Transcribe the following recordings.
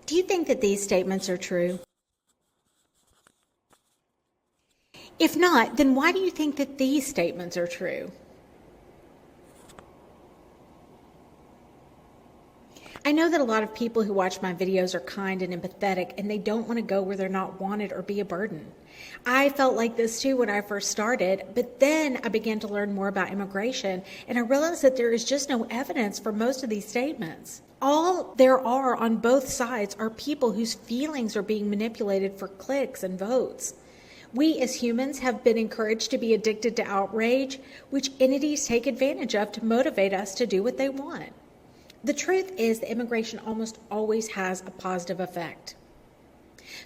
Do you think that these statements are true? If not, then why do you think that these statements are true? I know that a lot of people who watch my videos are kind and empathetic, and they don't want to go where they're not wanted or be a burden. I felt like this too when I first started, but then I began to learn more about immigration, and I realized that there is just no evidence for most of these statements. All there are on both sides are people whose feelings are being manipulated for clicks and votes. We as humans have been encouraged to be addicted to outrage, which entities take advantage of to motivate us to do what they want. The truth is that immigration almost always has a positive effect.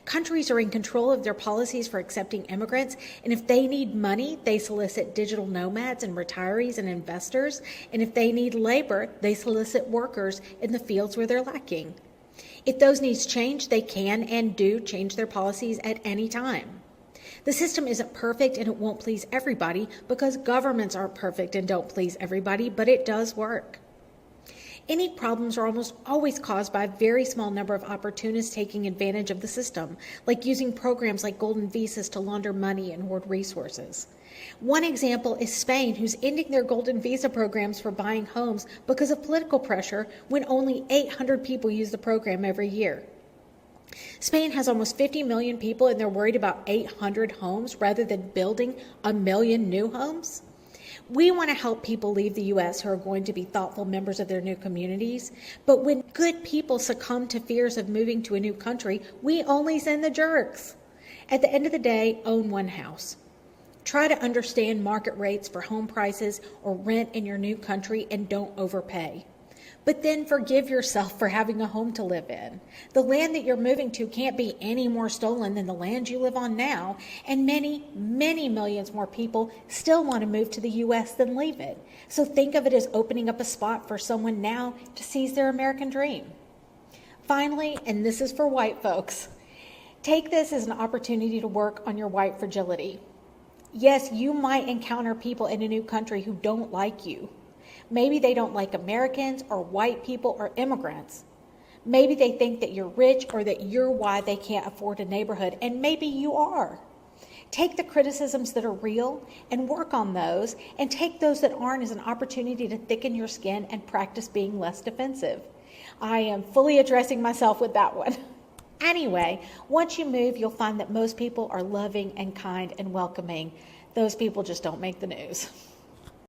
Countries are in control of their policies for accepting immigrants, and if they need money, they solicit digital nomads and retirees and investors, and if they need labor, they solicit workers in the fields where they're lacking. If those needs change, they can and do change their policies at any time. The system isn't perfect and it won't please everybody because governments aren't perfect and don't please everybody, but it does work. Any problems are almost always caused by a very small number of opportunists taking advantage of the system, like using programs like golden visas to launder money and hoard resources. One example is Spain, who's ending their golden visa programs for buying homes because of political pressure when only 800 people use the program every year. Spain has almost 50 million people and they're worried about 800 homes rather than building 1 million new homes. We want to help people leave the U.S. who are going to be thoughtful members of their new communities, but when good people succumb to fears of moving to a new country, we only send the jerks. At the end of the day, own one house. Try to understand market rates for home prices or rent in your new country and don't overpay. But then forgive yourself for having a home to live in. The land that you're moving to can't be any more stolen than the land you live on now, and many, many millions more people still want to move to the U.S. than leave it. So think of it as opening up a spot for someone now to seize their American dream. Finally, and this is for white folks, take this as an opportunity to work on your white fragility. Yes, you might encounter people in a new country who don't like you. Maybe they don't like Americans or white people or immigrants. Maybe they think that you're rich or that you're why they can't afford a neighborhood, and maybe you are. Take the criticisms that are real and work on those, and take those that aren't as an opportunity to thicken your skin and practice being less defensive. I am fully addressing myself with that one. Anyway, once you move, you'll find that most people are loving and kind and welcoming. Those people just don't make the news.